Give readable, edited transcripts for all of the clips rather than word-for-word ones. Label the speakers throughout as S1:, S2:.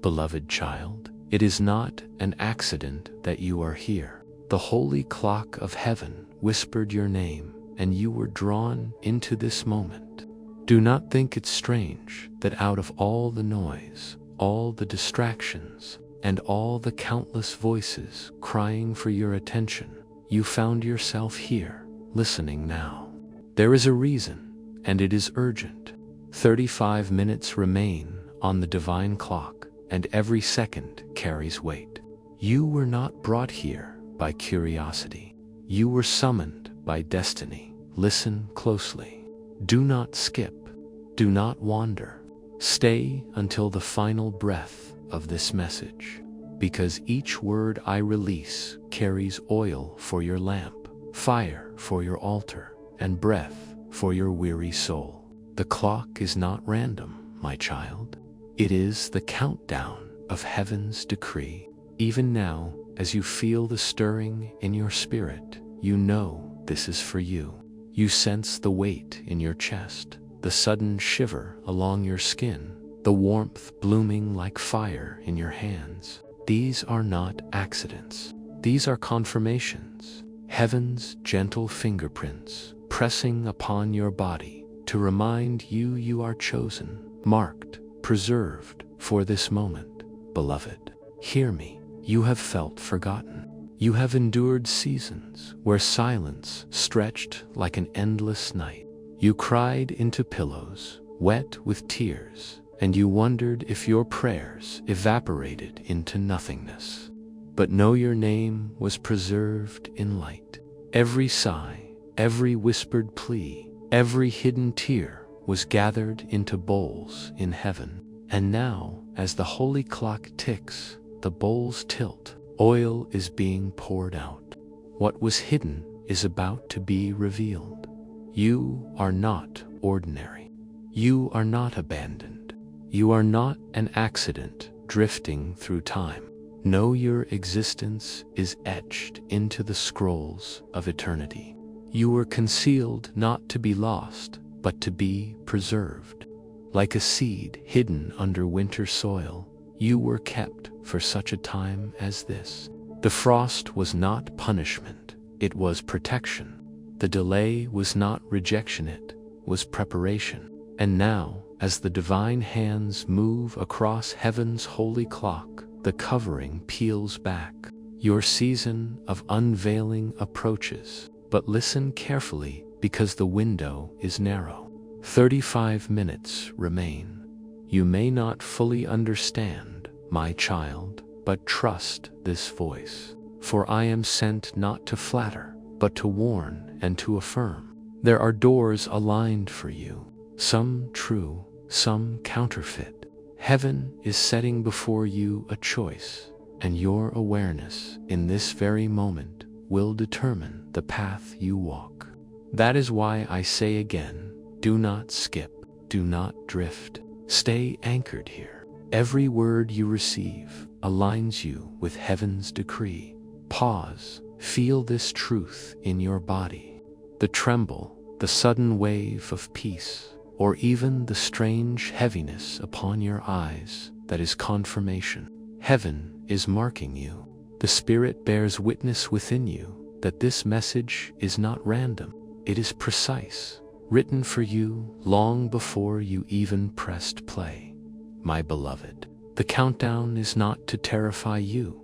S1: beloved child. It is not an accident that you are here. The holy clock of heaven whispered your name, and you were drawn into this moment. Do not think it strange that out of all the noise, all the distractions, and all the countless voices crying for your attention, you found yourself here, listening now. There is a reason, and it is urgent. 35 minutes remain on the divine clock, and every second carries weight. You were not brought here by curiosity. You were summoned by destiny. Listen closely. Do not skip. Do not wander. Stay until the final breath of this message, because each word I release carries oil for your lamp, fire for your altar, and breath for your weary soul. The clock is not random, my child. It is the countdown of heaven's decree. Even now, as you feel the stirring in your spirit, you know this is for you. You sense the weight in your chest, the sudden shiver along your skin, the warmth blooming like fire in your hands. These are not accidents. These are confirmations, heaven's gentle fingerprints pressing upon your body to remind you you are chosen, marked, preserved for this moment. Beloved, hear me. You have felt forgotten. You have endured seasons where silence stretched like an endless night. You cried into pillows, wet with tears, and you wondered if your prayers evaporated into nothingness. But know your name was preserved in light. Every sigh, every whispered plea, every hidden tear was gathered into bowls in heaven. And now, as the holy clock ticks, the bowls tilt. Oil is being poured out. What was hidden is about to be revealed. You are not ordinary. You are not abandoned. You are not an accident drifting through time. No, your existence is etched into the scrolls of eternity. You were concealed not to be lost, but to be preserved. Like a seed hidden under winter soil, you were kept for such a time as this. The frost was not punishment, it was protection. The delay was not rejection, it was preparation. And now, as the divine hands move across heaven's holy clock, the covering peels back. Your season of unveiling approaches. But listen carefully, because the window is narrow. 35 minutes remain. You may not fully understand, my child, but trust this voice. For I am sent not to flatter, but to warn and to affirm. There are doors aligned for you, some true, some counterfeit. Heaven is setting before you a choice, and your awareness in this very moment will determine the path you walk. That is why I say again, do not skip, do not drift. Stay anchored here. Every word you receive aligns you with heaven's decree. Pause, feel this truth in your body. The tremble, the sudden wave of peace, or even the strange heaviness upon your eyes, that is confirmation. Heaven is marking you. The Spirit bears witness within you that this message is not random. It is precise, written for you long before you even pressed play. My beloved, the countdown is not to terrify you,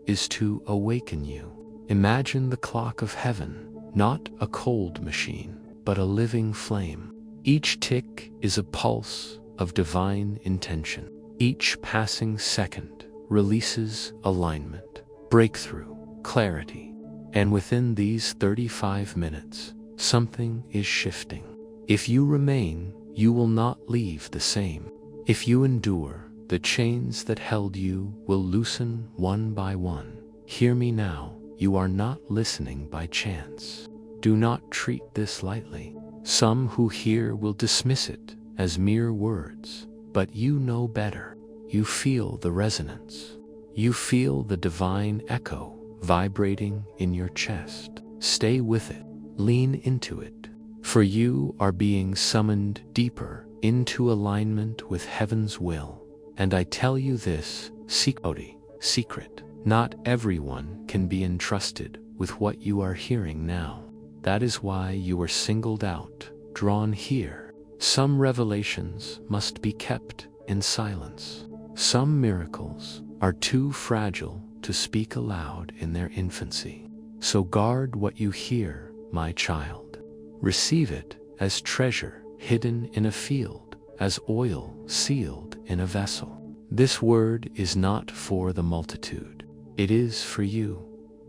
S1: is to awaken you. Imagine the clock of heaven, not a cold machine, but a living flame. Each tick is a pulse of divine intention. Each passing second releases alignment, breakthrough, clarity. And within these 35 minutes, something is shifting. If you remain, you will not leave the same. If you endure, the chains that held you will loosen one by one. Hear me now, you are not listening by chance. Do not treat this lightly. Some who hear will dismiss it as mere words, but you know better. You feel the resonance. You feel the divine echo vibrating in your chest. Stay with it. Lean into it. For you are being summoned deeper into alignment with heaven's will. And I tell you this secret. Not everyone can be entrusted with what you are hearing now. That is why you were singled out, drawn here. Some revelations must be kept in silence. Some miracles are too fragile to speak aloud in their infancy. So guard what you hear, my child. Receive it as treasure hidden in a field, as oil sealed in a vessel. This word is not for the multitude. It is for you.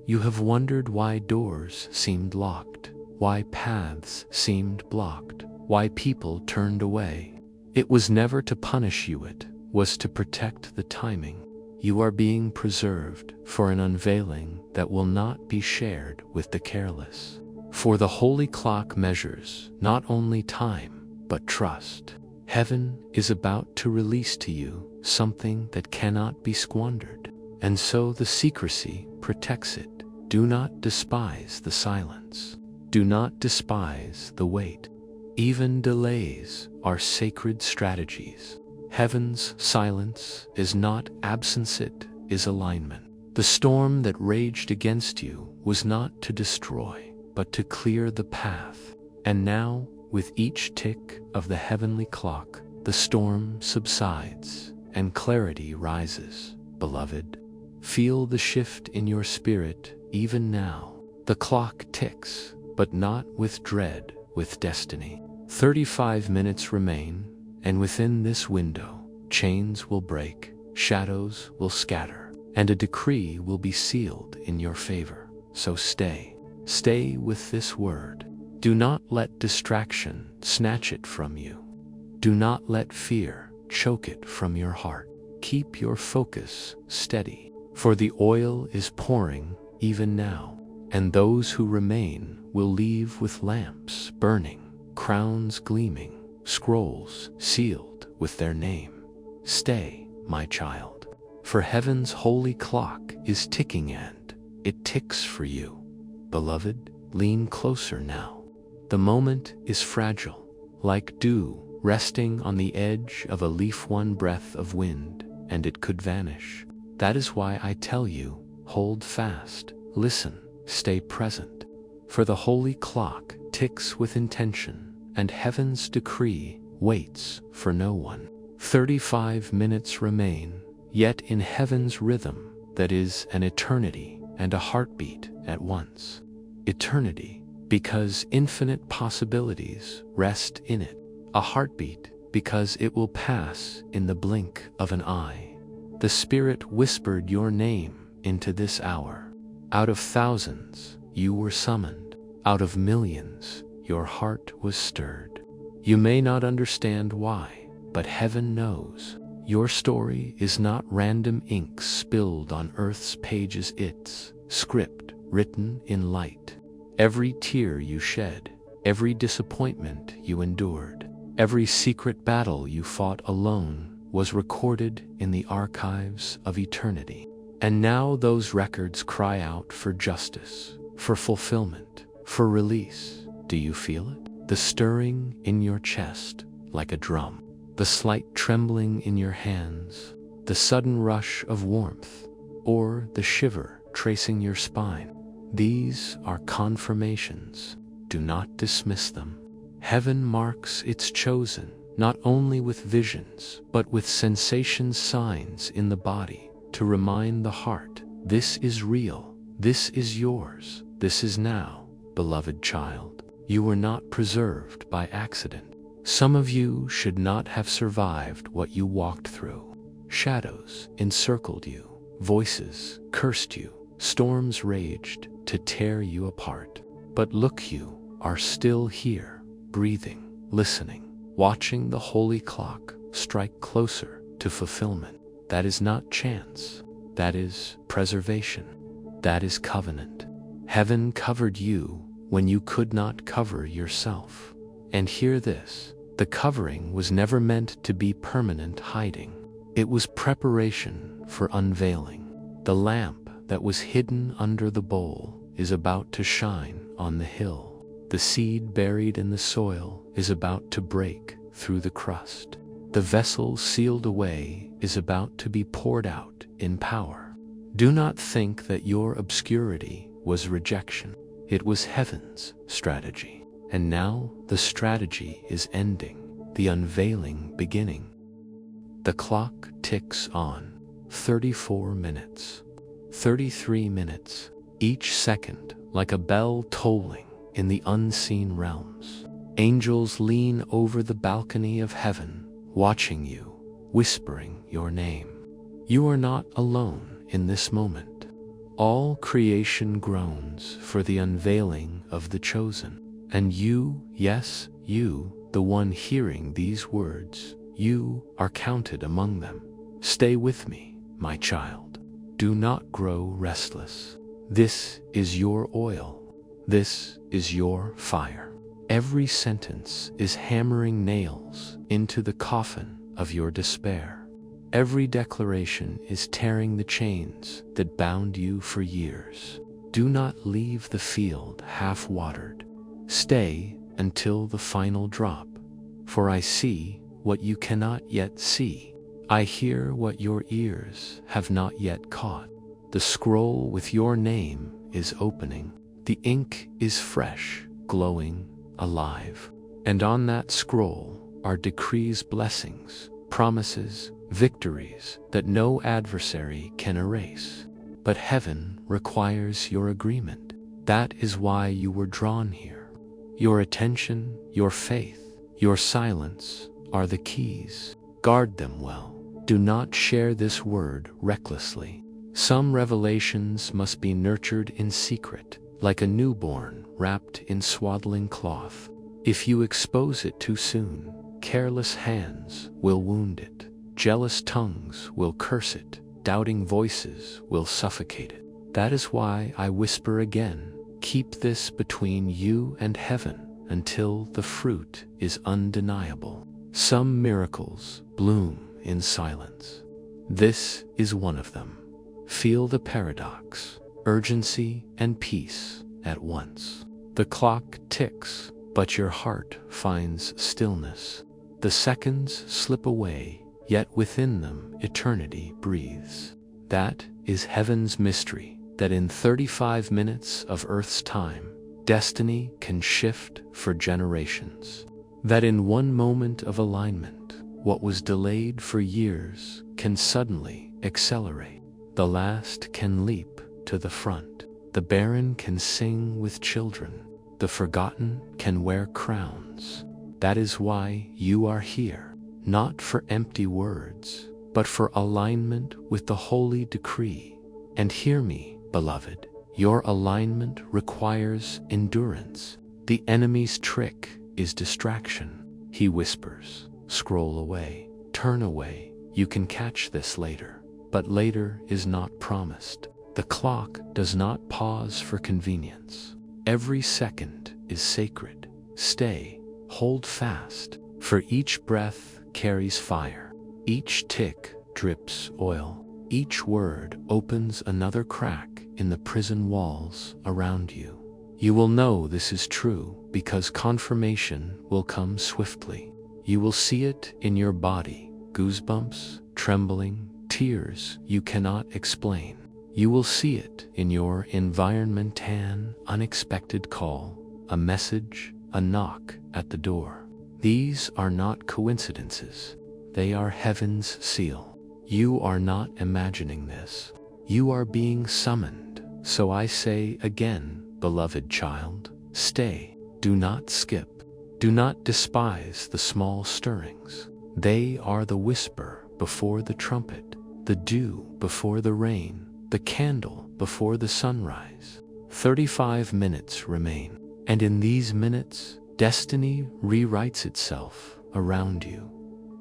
S1: You have wondered why doors seemed locked, why paths seemed blocked, why people turned away. It was never to punish you, it was to protect the timing. You are being preserved for an unveiling that will not be shared with the careless. For the holy clock measures not only time, but trust. Heaven is about to release to you something that cannot be squandered, and so the secrecy protects it. Do not despise the silence. Do not despise the wait. Even delays are sacred strategies. Heaven's silence is not absence, it is alignment. The storm that raged against you was not to destroy, but to clear the path. And now, with each tick of the heavenly clock, the storm subsides and clarity rises. Beloved, feel the shift in your spirit even now. The clock ticks, but not with dread, with destiny. 35 minutes remain, and within this window, chains will break, shadows will scatter, and a decree will be sealed in your favor. So stay with this word. Do not let distraction snatch it from you. Do not let fear choke it from your heart. Keep your focus steady, for the oil is pouring even now, and those who remain will leave with lamps burning, crowns gleaming, scrolls sealed with their name. Stay, my child, for heaven's holy clock is ticking, and it ticks for you. Beloved, lean closer now. The moment is fragile, like dew resting on the edge of a leaf, one breath of wind, and it could vanish. That is why I tell you, hold fast, listen, stay present. For the holy clock ticks with intention, and heaven's decree waits for no one. 35 minutes remain, yet in heaven's rhythm, that is an eternity and a heartbeat at once. Eternity, because infinite possibilities rest in it. A heartbeat, because it will pass in the blink of an eye. The Spirit whispered your name into this hour. Out of thousands, you were summoned. Out of millions, your heart was stirred. You may not understand why, but heaven knows. Your story is not random ink spilled on earth's pages, it's script written in light. Every tear you shed, every disappointment you endured, every secret battle you fought alone was recorded in the archives of eternity. And now those records cry out for justice, for fulfillment, for release. Do you feel it? The stirring in your chest like a drum, the slight trembling in your hands, the sudden rush of warmth, or the shiver tracing your spine. These are confirmations. Do not dismiss them. Heaven marks its chosen, not only with visions, but with sensations, signs in the body, to remind the heart, this is real, this is yours, this is now, beloved child. You were not preserved by accident. Some of you should not have survived what you walked through. Shadows encircled you, voices cursed you, storms raged to tear you apart. But look, you are still here, breathing, listening, watching the holy clock strike closer to fulfillment. That is not chance. That is preservation. That is covenant. Heaven covered you when you could not cover yourself. And hear this, the covering was never meant to be permanent hiding. It was preparation for unveiling. The lamp that was hidden under the bowl is about to shine on the hill. The seed buried in the soil is about to break through the crust. The vessel sealed away is about to be poured out in power. Do not think that your obscurity was rejection. It was heaven's strategy. And now the strategy is ending, the unveiling beginning. The clock ticks on. 34 minutes. 33 minutes. Each second like a bell tolling in the unseen realms. Angels lean over the balcony of heaven, watching you, whispering your name. You are not alone in this moment. All creation groans for the unveiling of the chosen. And you, yes, you, the one hearing these words, you are counted among them. Stay with me, my child. Do not grow restless. This is your oil. This is your fire. Every sentence is hammering nails into the coffin of your despair. Every declaration is tearing the chains that bound you for years. Do not leave the field half-watered. Stay until the final drop, for I see what you cannot yet see. I hear what your ears have not yet caught. The scroll with your name is opening. The ink is fresh, glowing, alive. And on that scroll are decrees, blessings, promises, victories that no adversary can erase. But heaven requires your agreement. That is why you were drawn here. Your attention, your faith, your silence are the keys. Guard them well. Do not share this word recklessly. Some revelations must be nurtured in secret, like a newborn wrapped in swaddling cloth. If you expose it too soon, careless hands will wound it. Jealous tongues will curse it. Doubting voices will suffocate it. That is why I whisper again, keep this between you and heaven until the fruit is undeniable. Some miracles bloom in silence. This is one of them. Feel the paradox, urgency and peace at once. The clock ticks, but your heart finds stillness. The seconds slip away, yet within them eternity breathes. That is heaven's mystery, that in 35 minutes of Earth's time, destiny can shift for generations. That in one moment of alignment, what was delayed for years can suddenly accelerate. The last can leap to the front. The barren can sing with children. The forgotten can wear crowns. That is why you are here, not for empty words, but for alignment with the holy decree. And hear me, beloved, your alignment requires endurance. The enemy's trick is distraction. He whispers, scroll away, turn away. You can catch this later. But later is not promised. The clock does not pause for convenience. Every second is sacred. Stay, hold fast, for each breath carries fire. Each tick drips oil. Each word opens another crack in the prison walls around you. You will know this is true because confirmation will come swiftly. You will see it in your body, goosebumps, trembling, tears you cannot explain. You will see it in your environment, an unexpected call, a message, a knock at the door. These are not coincidences. They are heaven's seal. You are not imagining this. You are being summoned. So I say again, beloved child, stay. Do not skip. Do not despise the small stirrings. They are the whisper before the trumpet, the dew before the rain, the candle before the sunrise. 35 minutes remain, and in these minutes, destiny rewrites itself around you.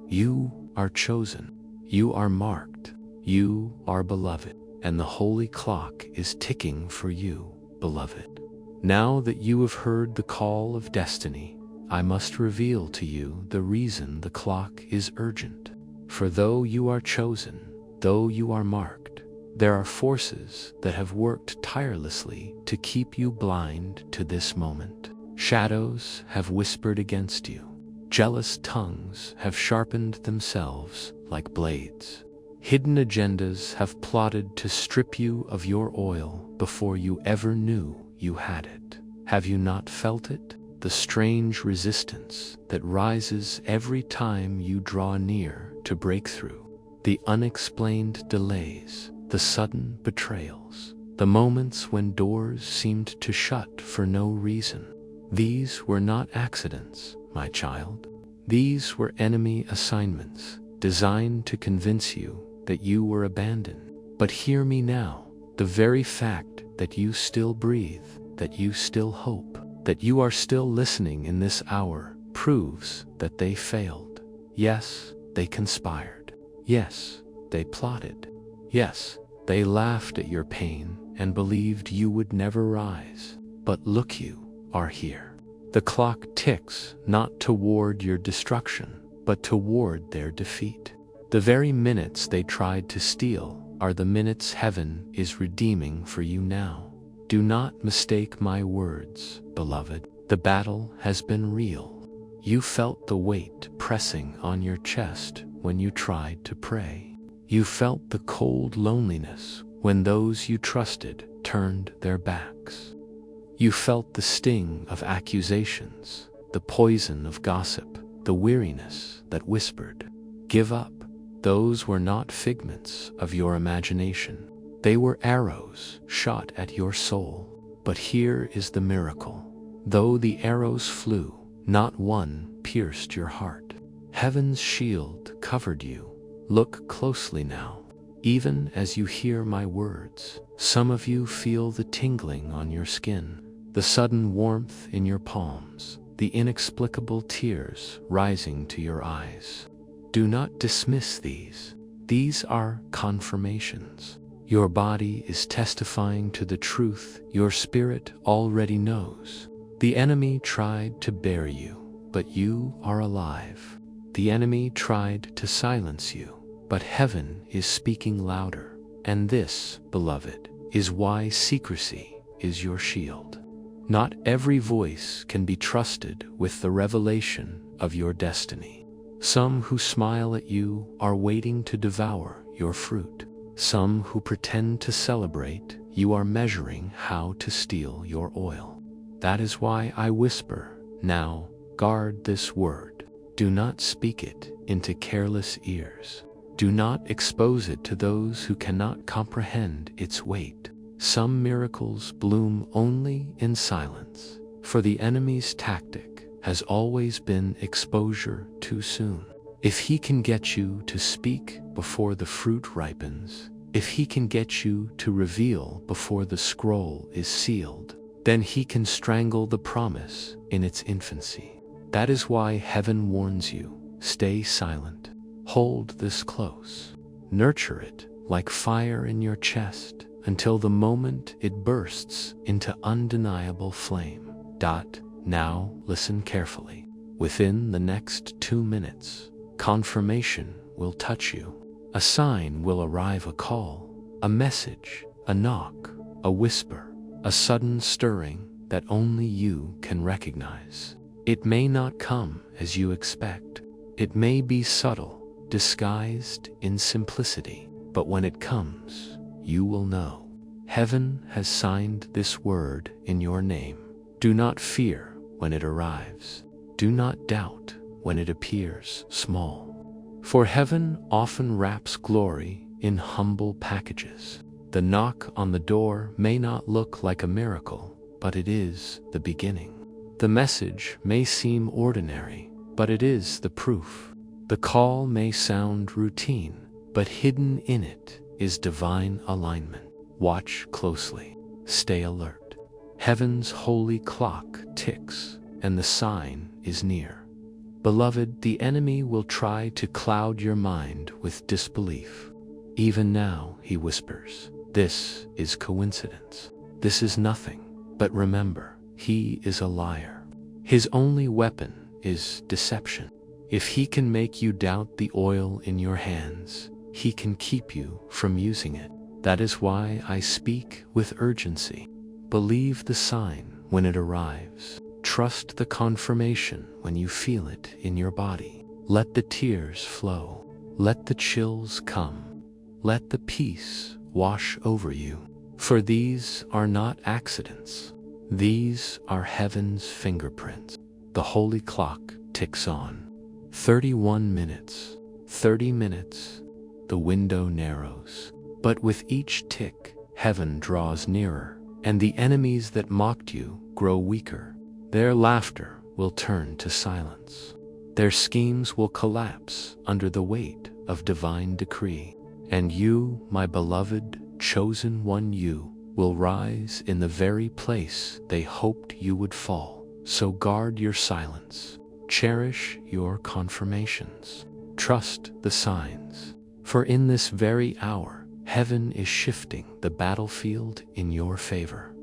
S1: You are chosen, you are marked, you are beloved, and the holy clock is ticking for you, beloved. Now that you have heard the call of destiny, I must reveal to you the reason the clock is urgent. For though you are chosen, though you are marked, there are forces that have worked tirelessly to keep you blind to this moment. Shadows have whispered against you. Jealous tongues have sharpened themselves like blades. Hidden agendas have plotted to strip you of your oil before you ever knew you had it. Have you not felt it? The strange resistance that rises every time you draw near to breakthrough. The unexplained delays, the sudden betrayals, the moments when doors seemed to shut for no reason. These were not accidents, my child. These were enemy assignments designed to convince you that you were abandoned. But hear me now. The very fact that you still breathe, that you still hope, that you are still listening in this hour proves that they failed. Yes, they conspired. Yes, they plotted. Yes, they laughed at your pain and believed you would never rise. But look, you are here. The clock ticks not toward your destruction, but toward their defeat. The very minutes they tried to steal are the minutes heaven is redeeming for you now. Do not mistake my words, beloved. The battle has been real. You felt the weight pressing on your chest when you tried to pray. You felt the cold loneliness when those you trusted turned their backs. You felt the sting of accusations, the poison of gossip, the weariness that whispered, "Give up." Those were not figments of your imagination. They were arrows shot at your soul. But here is the miracle. Though the arrows flew, not one pierced your heart. Heaven's shield covered you. Look closely now. Even as you hear my words, some of you feel the tingling on your skin, the sudden warmth in your palms, the inexplicable tears rising to your eyes. Do not dismiss these. These are confirmations. Your body is testifying to the truth your spirit already knows. The enemy tried to bury you, but you are alive. The enemy tried to silence you, but heaven is speaking louder. And this, beloved, is why secrecy is your shield. Not every voice can be trusted with the revelation of your destiny. Some who smile at you are waiting to devour your fruit. Some who pretend to celebrate, you are measuring how to steal your oil. That is why I whisper, now, guard this word. Do not speak it into careless ears. Do not expose it to those who cannot comprehend its weight. Some miracles bloom only in silence, for the enemy's tactic has always been exposure too soon. If he can get you to speak before the fruit ripens, if he can get you to reveal before the scroll is sealed, then he can strangle the promise in its infancy. That is why heaven warns you, stay silent. Hold this close. Nurture it like fire in your chest until the moment it bursts into undeniable flame. Now listen carefully. Within the next 2 minutes, confirmation will touch you. A sign will arrive, a call, a message, a knock, a whisper, a sudden stirring that only you can recognize. It may not come as you expect. It may be subtle, disguised in simplicity, but when it comes, you will know. Heaven has signed this word in your name. Do not fear when it arrives. Do not doubt when it appears small. For heaven often wraps glory in humble packages. The knock on the door may not look like a miracle, but it is the beginning. The message may seem ordinary, but it is the proof. The call may sound routine, but hidden in it is divine alignment. Watch closely. Stay alert. Heaven's holy clock ticks, and the sign is near. Beloved, the enemy will try to cloud your mind with disbelief. Even now, he whispers, this is coincidence. This is nothing. But remember, he is a liar. His only weapon is deception. If he can make you doubt the oil in your hands, he can keep you from using it. That is why I speak with urgency. Believe the sign when it arrives. Trust the confirmation when you feel it in your body. Let the tears flow. Let the chills come. Let the peace wash over you. For these are not accidents. These are heaven's fingerprints. The holy clock ticks on. 31 minutes, 30 minutes, the window narrows. But with each tick, heaven draws nearer, and the enemies that mocked you grow weaker. Their laughter will turn to silence. Their schemes will collapse under the weight of divine decree. And you, my beloved, chosen one, you will rise in the very place they hoped you would fall. So guard your silence. Cherish your confirmations. Trust the signs. For in this very hour, heaven is shifting the battlefield in your favor.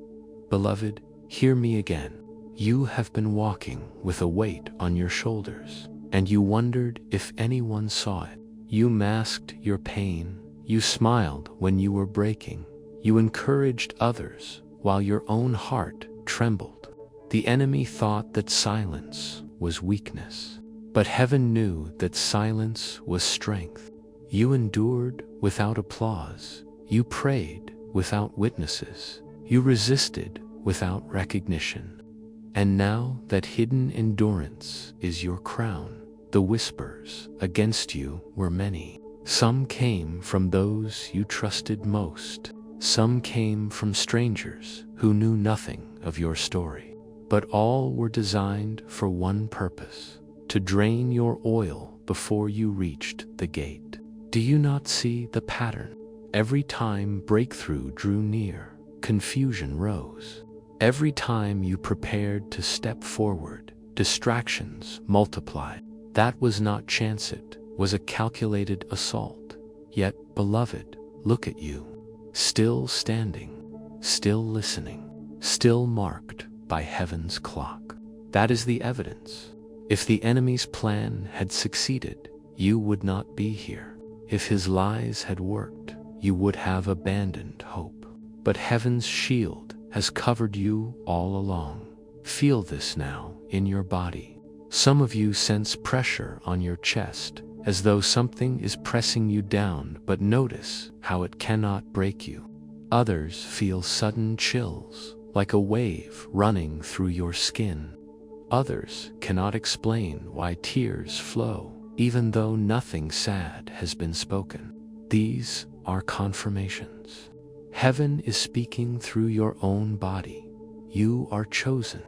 S1: Beloved, hear me again. You have been walking with a weight on your shoulders, and you wondered if anyone saw it. You masked your pain. You smiled when you were breaking. You encouraged others while your own heart trembled. The enemy thought that silence was weakness, but heaven knew that silence was strength. You endured without applause. You prayed without witnesses. You resisted without recognition. And now that hidden endurance is your crown, the whispers against you were many. Some came from those you trusted most. Some came from strangers who knew nothing of your story. But all were designed for one purpose: to drain your oil before you reached the gate. Do you not see the pattern? Every time breakthrough drew near, confusion rose. Every time you prepared to step forward, distractions multiplied. That was not chance, it was a calculated assault. Yet, beloved, look at you. Still standing, still listening, still marked by heaven's clock. That is the evidence. If the enemy's plan had succeeded, you would not be here. If his lies had worked, you would have abandoned hope. But heaven's shield has covered you all along. Feel this now in your body. Some of you sense pressure on your chest, as though something is pressing you down, but notice how it cannot break you. Others feel sudden chills, like a wave running through your skin. Others cannot explain why tears flow, even though nothing sad has been spoken. These are confirmations. Heaven is speaking through your own body. You are chosen.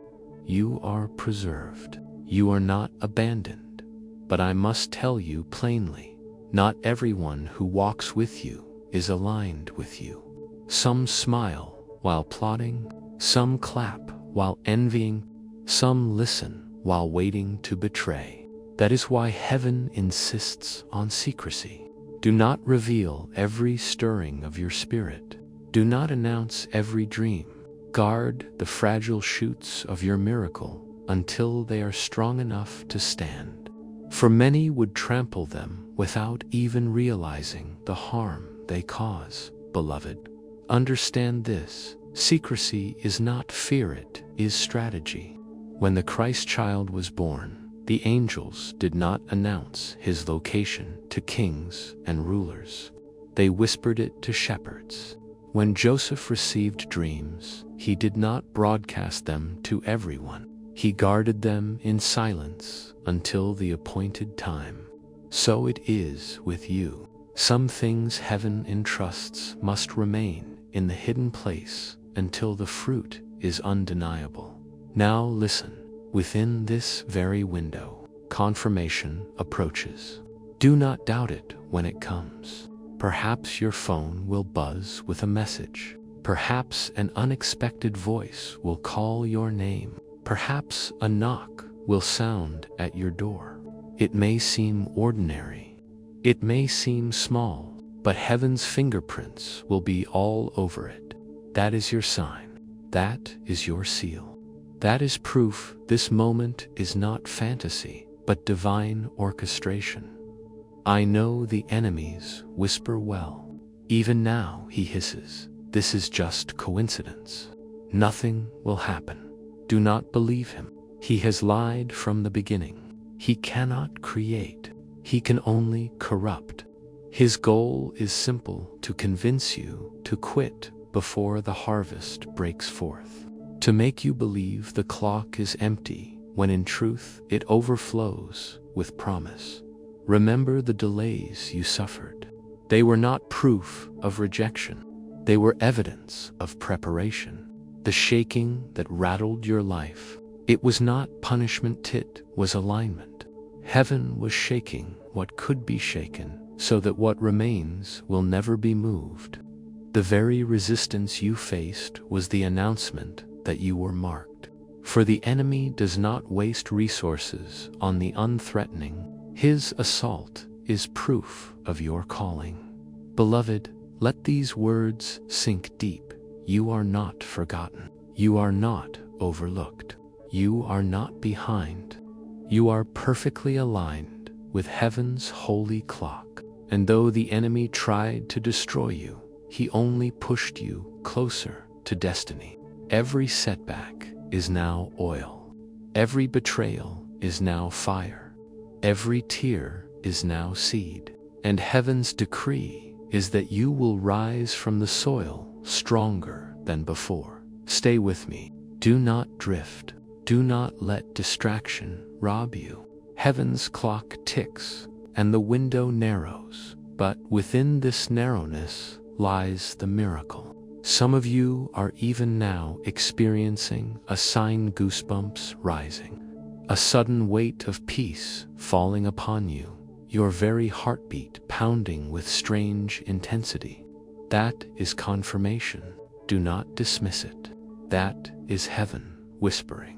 S1: You are preserved. You are not abandoned. But I must tell you plainly, not everyone who walks with you is aligned with you. Some smile while plotting, some clap while envying, some listen while waiting to betray. That is why heaven insists on secrecy. Do not reveal every stirring of your spirit. Do not announce every dream. Guard the fragile shoots of your miracle until they are strong enough to stand. For many would trample them without even realizing the harm they cause. Beloved, understand this. Secrecy is not fear, it is strategy. When the Christ child was born, the angels did not announce his location to kings and rulers. They whispered it to shepherds. When Joseph received dreams, he did not broadcast them to everyone. He guarded them in silence until the appointed time. So it is with you. Some things heaven entrusts must remain in the hidden place until the fruit is undeniable. Now listen, within this very window, confirmation approaches. Do not doubt it when it comes. Perhaps your phone will buzz with a message. Perhaps an unexpected voice will call your name. Perhaps a knock will sound at your door. It may seem ordinary. It may seem small, but heaven's fingerprints will be all over it. That is your sign. That is your seal. That is proof this moment is not fantasy, but divine orchestration. I know the enemies whisper well. Even now he hisses, "This is just coincidence. Nothing will happen." Do not believe him. He has lied from the beginning. He cannot create. He can only corrupt. His goal is simple: to convince you to quit before the harvest breaks forth, to make you believe the clock is empty when in truth it overflows with promise. Remember the delays you suffered. They were not proof of rejection. They were evidence of preparation. The shaking that rattled your life, it was not punishment, it was alignment. Heaven was shaking what could be shaken, so that what remains will never be moved. The very resistance you faced was the announcement that you were marked. For the enemy does not waste resources on the unthreatening. His assault is proof of your calling. Beloved, let these words sink deep. You are not forgotten. You are not overlooked. You are not behind. You are perfectly aligned with heaven's holy clock. And though the enemy tried to destroy you, he only pushed you closer to destiny. Every setback is now oil. Every betrayal is now fire. Every tear is now seed. And heaven's decree is that you will rise from the soil stronger than before. Stay with me. Do not drift. Do not let distraction rob you. Heaven's clock ticks and the window narrows, but within this narrowness lies the miracle. Some of you are even now experiencing a sign: goosebumps rising, a sudden weight of peace falling upon you, your very heartbeat pounding with strange intensity. That is confirmation. Do not dismiss it. That is heaven whispering.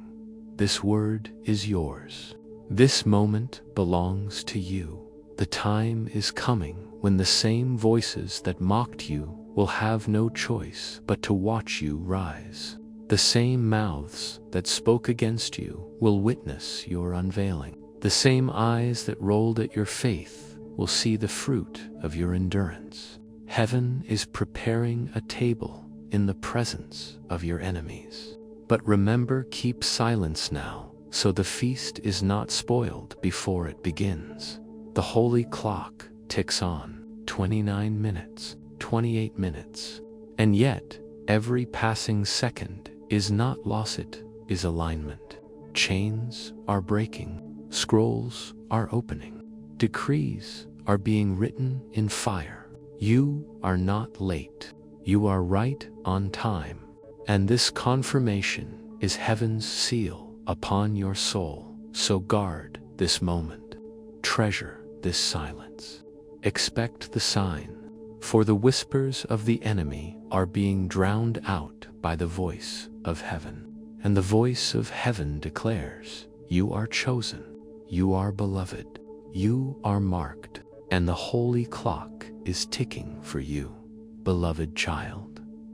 S1: This word is yours. This moment belongs to you. The time is coming when the same voices that mocked you will have no choice but to watch you rise. The same mouths that spoke against you will witness your unveiling. The same eyes that rolled at your faith will see the fruit of your endurance. Heaven is preparing a table in the presence of your enemies. But remember, keep silence now, so the feast is not spoiled before it begins. The holy clock ticks on. 29 minutes, 28 minutes. And yet, every passing second is not loss, it is alignment. Chains are breaking. Scrolls are opening. Decrees are being written in fire. You are not late. You are right on time. And this confirmation is heaven's seal upon your soul. So guard this moment. Treasure this silence. Expect the sign, for the whispers of the enemy are being drowned out by the voice of heaven. And the voice of heaven declares, you are chosen, you are beloved, you are marked, and the holy clock is ticking for you, beloved child.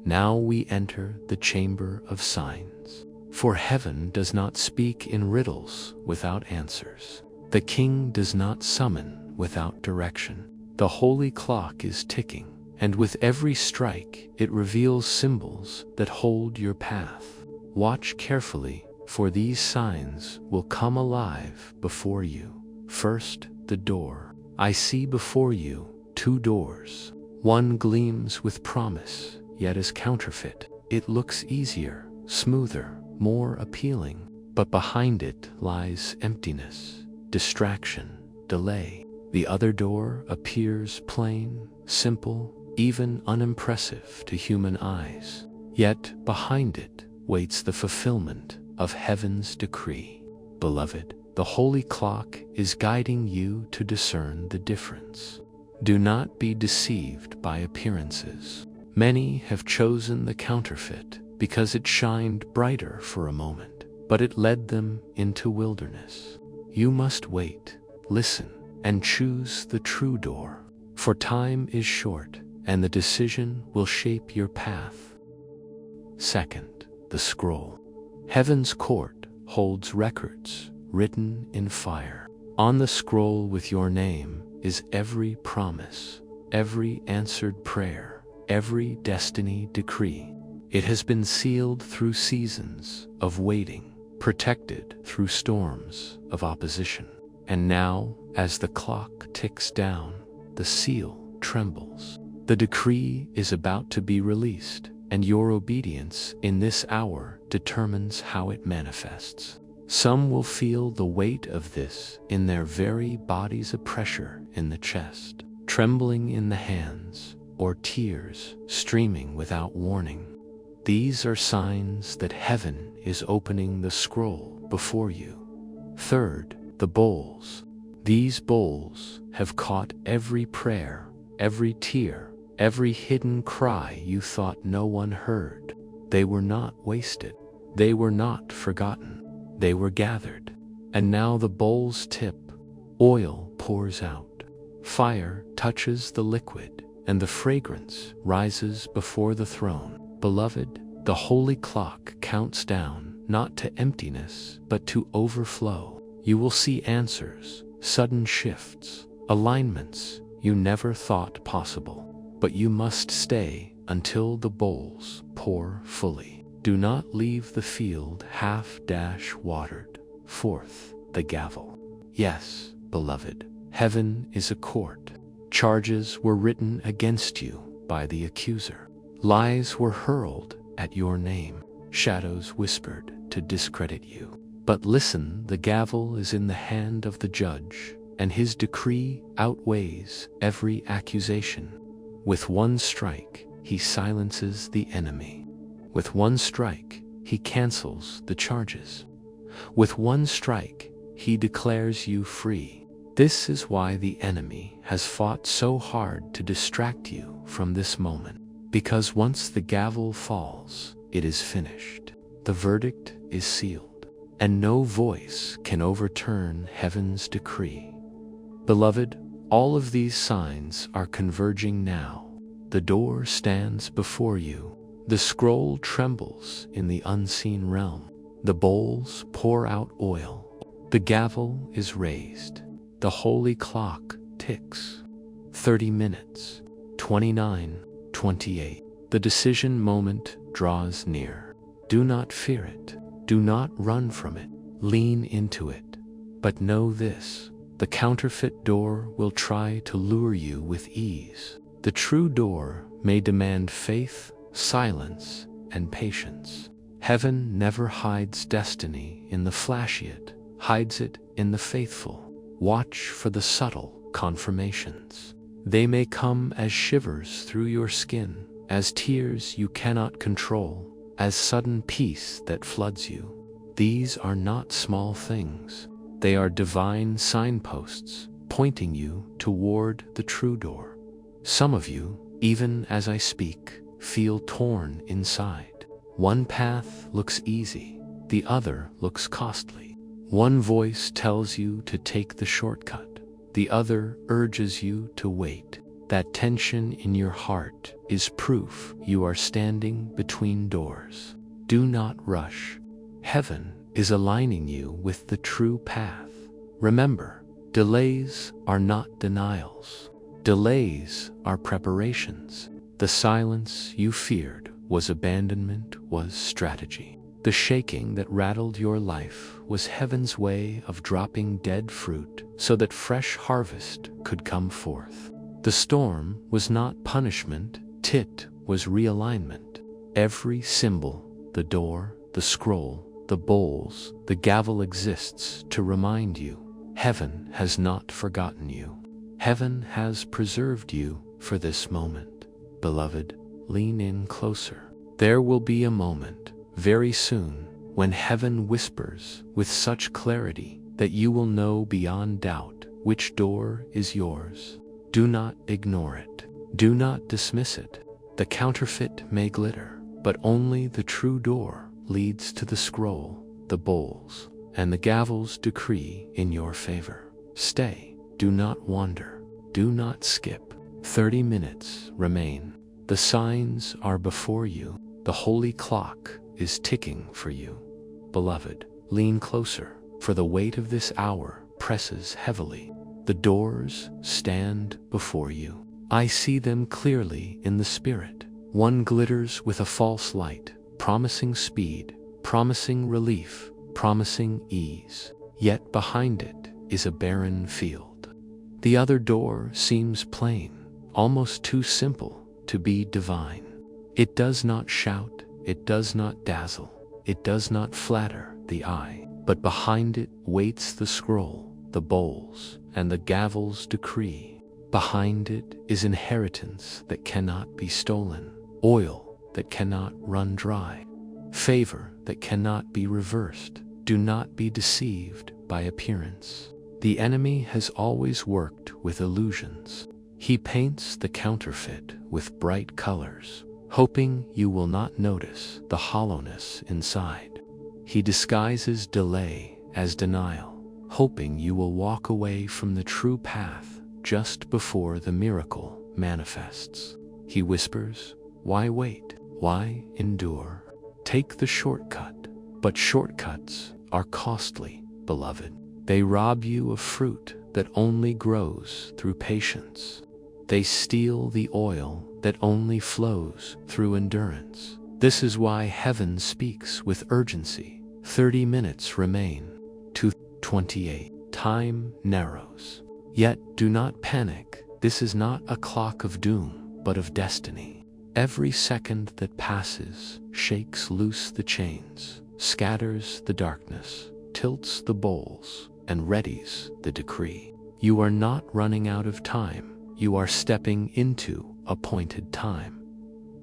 S1: Now we enter the chamber of signs. For heaven does not speak in riddles without answers. The king does not summon without direction. The holy clock is ticking, and with every strike it reveals symbols that hold your path. Watch carefully, for these signs will come alive before you. First, the door. I see before you 2 doors. One gleams with promise, yet is counterfeit. It looks easier, smoother, more appealing, but behind it lies emptiness, distraction, delay. The other door appears plain, simple, even unimpressive to human eyes. Yet behind it waits the fulfillment of heaven's decree. Beloved, the holy clock is guiding you to discern the difference. Do not be deceived by appearances. Many have chosen the counterfeit because it shined brighter for a moment, but it led them into wilderness. You must wait, listen, and choose the true door, for time is short, and the decision will shape your path. Second, the scroll. Heaven's court holds records written in fire. On the scroll with your name is every promise, every answered prayer, every destiny decree. It has been sealed through seasons of waiting, protected through storms of opposition. And now, as the clock ticks down, the seal trembles. The decree is about to be released, and your obedience in this hour determines how it manifests. Some will feel the weight of this in their very bodies, a pressure in the chest, trembling in the hands, or tears streaming without warning. These are signs that heaven is opening the scroll before you. Third, the bowls. These bowls have caught every prayer, every tear, every hidden cry you thought no one heard. They were not wasted. They were not forgotten. They were gathered. And now the bowls tip. Oil pours out. Fire touches the liquid, and the fragrance rises before the throne. Beloved, the holy clock counts down, not to emptiness, but to overflow. You will see answers, sudden shifts, alignments you never thought possible. But you must stay until the bowls pour fully. Do not leave the field half-watered. Fourth, the gavel. Yes, beloved, heaven is a court. Charges were written against you by the accuser. Lies were hurled at your name. Shadows whispered to discredit you. But listen, the gavel is in the hand of the judge, and his decree outweighs every accusation. With one strike, he silences the enemy. With one strike, he cancels the charges. With one strike, he declares you free. This is why the enemy has fought so hard to distract you from this moment. Because once the gavel falls, it is finished. The verdict is sealed, and no voice can overturn heaven's decree. Beloved, all of these signs are converging now. The door stands before you. The scroll trembles in the unseen realm. The bowls pour out oil. The gavel is raised. The holy clock ticks. 30 minutes. 29, 28. The decision moment draws near. Do not fear it. Do not run from it. Lean into it. But know this: the counterfeit door will try to lure you with ease. The true door may demand faith, silence, and patience. Heaven never hides destiny in the flashy, it hides it in the faithful. Watch for the subtle confirmations. They may come as shivers through your skin, as tears you cannot control, as sudden peace that floods you. These are not small things. They are divine signposts pointing you toward the true door. Some of you, even as I speak, feel torn inside. One path looks easy, the other looks costly. One voice tells you to take the shortcut, the other urges you to wait. That tension in your heart is proof you are standing between doors. Do not rush. Heaven is aligning you with the true path. Remember, delays are not denials. Delays are preparations. The silence you feared was abandonment, was strategy. The shaking that rattled your life was heaven's way of dropping dead fruit so that fresh harvest could come forth. The storm was not punishment, it was realignment. Every symbol, the door, the scroll, the bowls, the gavel exists to remind you, heaven has not forgotten you. Heaven has preserved you for this moment. Beloved, lean in closer. There will be a moment, very soon, when heaven whispers with such clarity that you will know beyond doubt which door is yours. Do not ignore it. Do not dismiss it. The counterfeit may glitter, but only the true door leads to the scroll, the bowls, and the gavel's decree in your favor. Stay. Do not wander. Do not skip. 30 minutes remain. The signs are before you. The holy clock is ticking for you. Beloved, lean closer, for the weight of this hour presses heavily. The doors stand before you. I see them clearly in the spirit. One glitters with a false light, promising speed, promising relief, promising ease, yet behind it is a barren field. The other door seems plain, almost too simple to be divine. It does not shout, it does not dazzle, it does not flatter the eye, but behind it waits the scroll, the bowls, and the gavel's decree. Behind it is inheritance that cannot be stolen, oil that cannot run dry, favor that cannot be reversed. Do not be deceived by appearance. The enemy has always worked with illusions. He paints the counterfeit with bright colors, hoping you will not notice the hollowness inside. He disguises delay as denial, hoping you will walk away from the true path just before the miracle manifests. He whispers, "Why wait? Why endure? Take the shortcut." But shortcuts are costly, beloved. They rob you of fruit that only grows through patience. They steal the oil that only flows through endurance. This is why heaven speaks with urgency. 30 minutes remain. 2:28. Time narrows. Yet do not panic. This is not a clock of doom, but of destiny. Every second that passes shakes loose the chains, scatters the darkness, tilts the bowls, and readies the decree. You are not running out of time. You are stepping into appointed time.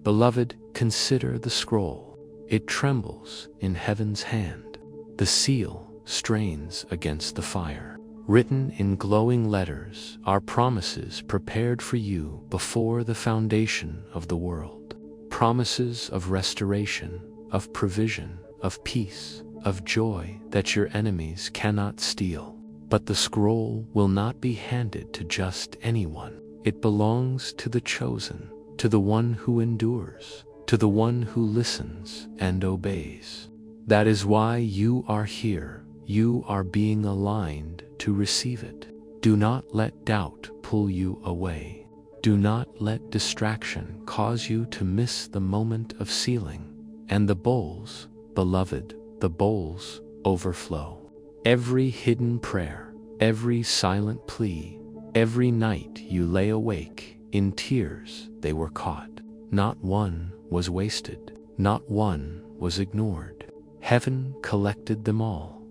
S1: Beloved, consider the scroll. It trembles in heaven's hand. The seal strains against the fire. Written in glowing letters are promises prepared for you before the foundation of the world. Promises of restoration, of provision, of peace, of joy that your enemies cannot steal. But the scroll will not be handed to just anyone. It belongs to the chosen, to the one who endures, to the one who listens and obeys. That is why you are here. You are being aligned to receive it. Do not let doubt pull you away. Do not let distraction cause you to miss the moment of sealing. And the bowls, beloved, the bowls overflow. Every hidden prayer, every silent plea, every night you lay awake in tears, they were caught. Not one was wasted. Not one was ignored. Heaven collected them all.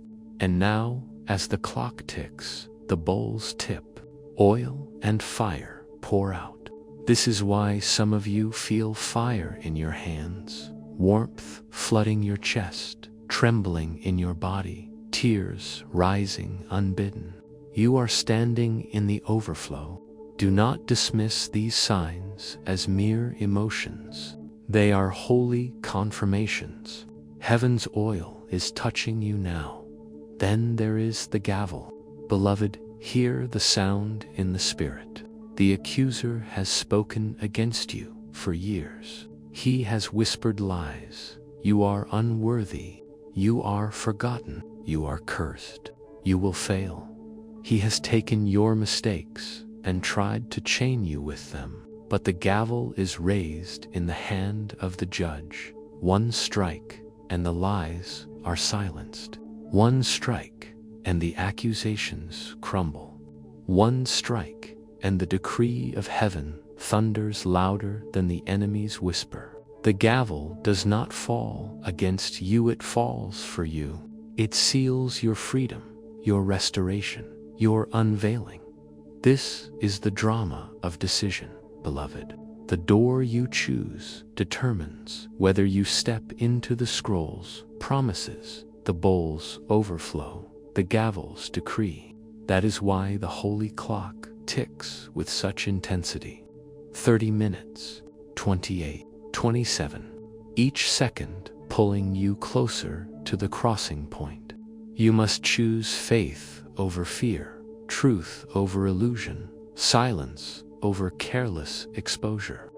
S1: And now, as the clock ticks, the bowls tip. Oil and fire pour out. This is why some of you feel fire in your hands, warmth flooding your chest, trembling in your body, tears rising unbidden. You are standing in the overflow. Do not dismiss these signs as mere emotions. They are holy confirmations. Heaven's oil is touching you now. Then there is the gavel. Beloved, hear the sound in the spirit. The accuser has spoken against you for years. He has whispered lies. You are unworthy. You are forgotten. You are cursed. You will fail. He has taken your mistakes and tried to chain you with them. But the gavel is raised in the hand of the judge. One strike, and the lies are silenced. One strike, and the accusations crumble. One strike, and the decree of heaven thunders louder than the enemy's whisper. The gavel does not fall against you, it falls for you. It seals your freedom, your restoration, your unveiling. This is the drama of decision, beloved. The door you choose determines whether you step into the scroll's promises, the bowl's overflow, the gavel's decree. That is why the holy clock ticks with such intensity. 30 minutes, 28, 27, each second pulling you closer to the crossing point. You must choose faith over fear, truth over illusion, silence over careless exposure.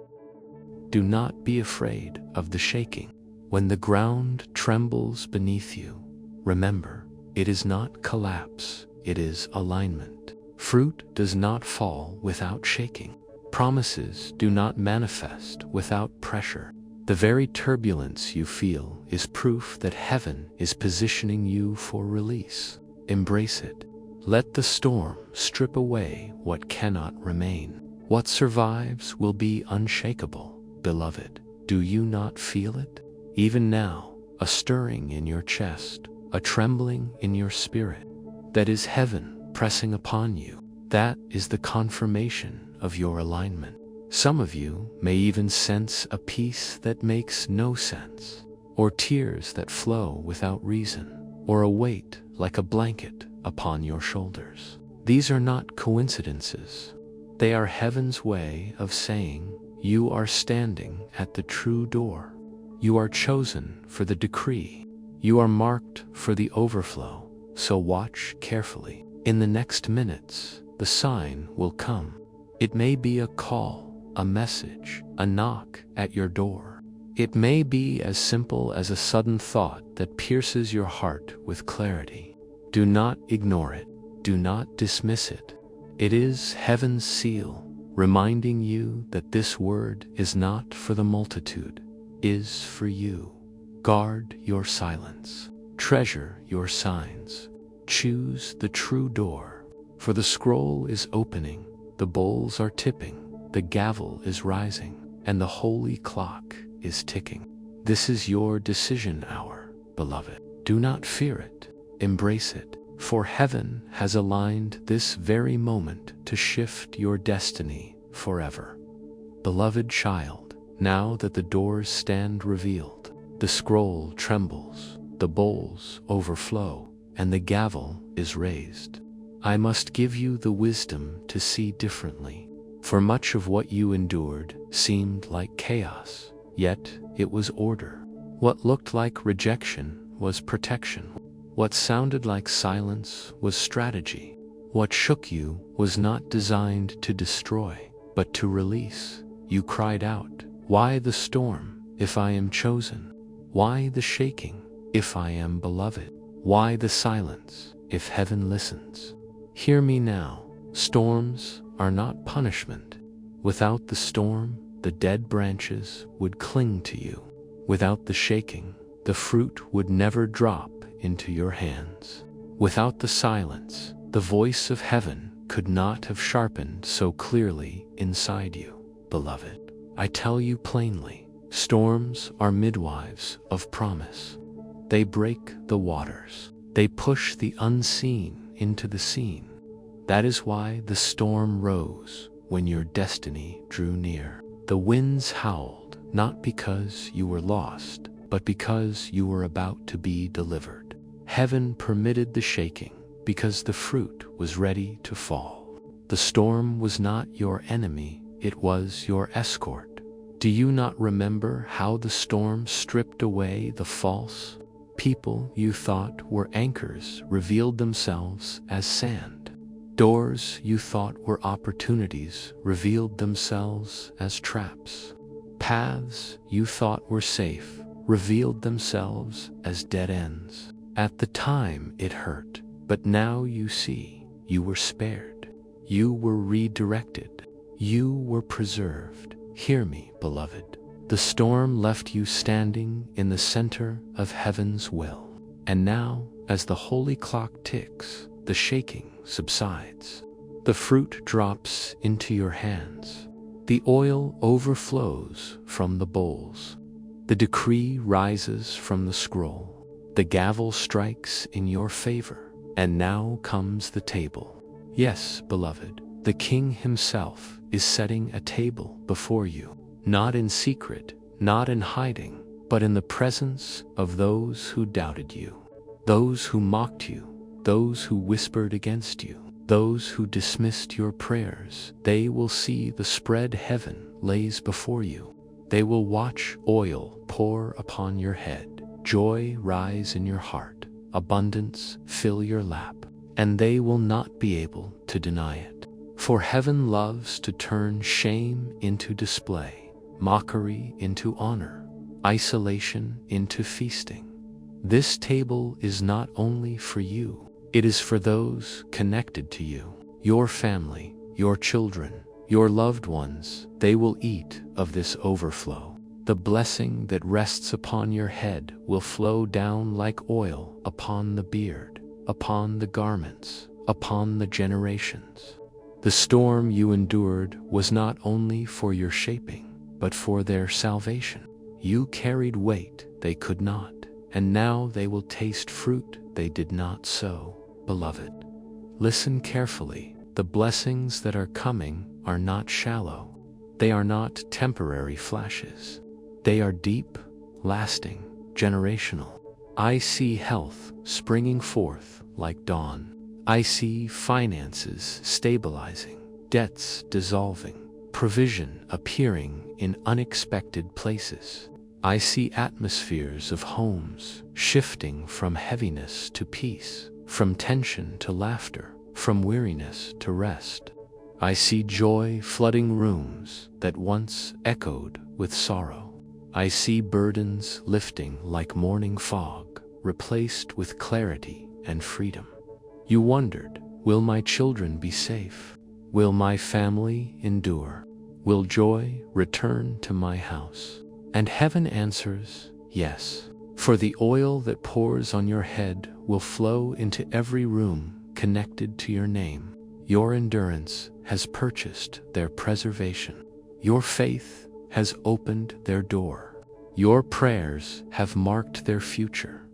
S1: Do not be afraid of the shaking. When the ground trembles beneath you, remember, it is not collapse, it is alignment. Fruit does not fall without shaking. Promises do not manifest without pressure. The very turbulence you feel is proof that heaven is positioning you for release. Embrace it. Let the storm strip away what cannot remain. What survives will be unshakable, beloved. Do you not feel it? Even now, a stirring in your chest, a trembling in your spirit. That is heaven pressing upon you. That is the confirmation of your alignment. Some of you may even sense a peace that makes no sense, or tears that flow without reason, or a weight like a blanket upon your shoulders. These are not coincidences. They are heaven's way of saying, you are standing at the true door. You are chosen for the decree. You are marked for the overflow. So watch carefully. In the next minutes, the sign will come. It may be a call, a message, a knock at your door. It may be as simple as a sudden thought that pierces your heart with clarity. Do not ignore it. Do not dismiss it. It is heaven's seal, reminding you that this word is not for the multitude, is for you. Guard your silence. Treasure your signs. Choose the true door. For the scroll is opening, the bowls are tipping, the gavel is rising, and the holy clock is ticking. This is your decision hour, beloved. Do not fear it. Embrace it. For heaven has aligned this very moment to shift your destiny forever. Beloved child, now that the doors stand revealed, the scroll trembles, the bowls overflow, and the gavel is raised. I must give you the wisdom to see differently. For much of what you endured seemed like chaos, yet it was order. What looked like rejection was protection. What sounded like silence was strategy. What shook you was not designed to destroy, but to release. You cried out, "Why the storm, if I am chosen? Why the shaking, if I am beloved? Why the silence, if heaven listens?" Hear me now. Storms are not punishment. Without the storm, the dead branches would cling to you. Without the shaking, the fruit would never drop into your hands. Without the silence, the voice of heaven could not have sharpened so clearly inside you. Beloved, I tell you plainly, storms are midwives of promise. They break the waters. They push the unseen into the seen. That is why the storm rose when your destiny drew near. The winds howled, not because you were lost, but because you were about to be delivered. Heaven permitted the shaking because the fruit was ready to fall. The storm was not your enemy, it was your escort. Do you not remember how the storm stripped away the false? People you thought were anchors revealed themselves as sand. Doors you thought were opportunities revealed themselves as traps. Paths you thought were safe revealed themselves as dead ends. At the time it hurt, but now you see, you were spared. You were redirected. You were preserved. Hear me, beloved. The storm left you standing in the center of heaven's will. And now, as the holy clock ticks, the shaking subsides. The fruit drops into your hands. The oil overflows from the bowls. The decree rises from the scroll. The gavel strikes in your favor, and now comes the table. Yes, beloved, the King himself is setting a table before you, not in secret, not in hiding, but in the presence of those who doubted you, those who mocked you, those who whispered against you, those who dismissed your prayers. They will see the spread heaven lays before you. They will watch oil pour upon your head, joy rise in your heart, abundance fill your lap, and they will not be able to deny it. For heaven loves to turn shame into display, mockery into honor, isolation into feasting. This table is not only for you, it is for those connected to you, your family, your children, your loved ones. They will eat of this overflow. The blessing that rests upon your head will flow down like oil upon the beard, upon the garments, upon the generations. The storm you endured was not only for your shaping, but for their salvation. You carried weight they could not, and now they will taste fruit they did not sow. Beloved, listen carefully. The blessings that are coming are not shallow. They are not temporary flashes. They are deep, lasting, generational. I see health springing forth like dawn. I see finances stabilizing, debts dissolving, provision appearing in unexpected places. I see atmospheres of homes shifting from heaviness to peace, from tension to laughter, from weariness to rest. I see joy flooding rooms that once echoed with sorrow. I see burdens lifting like morning fog, replaced with clarity and freedom. You wondered, will my children be safe? Will my family endure? Will joy return to my house? And heaven answers, yes. For the oil that pours on your head will flow into every room connected to your name. Your endurance has purchased their preservation. Your faith has opened their door. Your prayers have marked their future.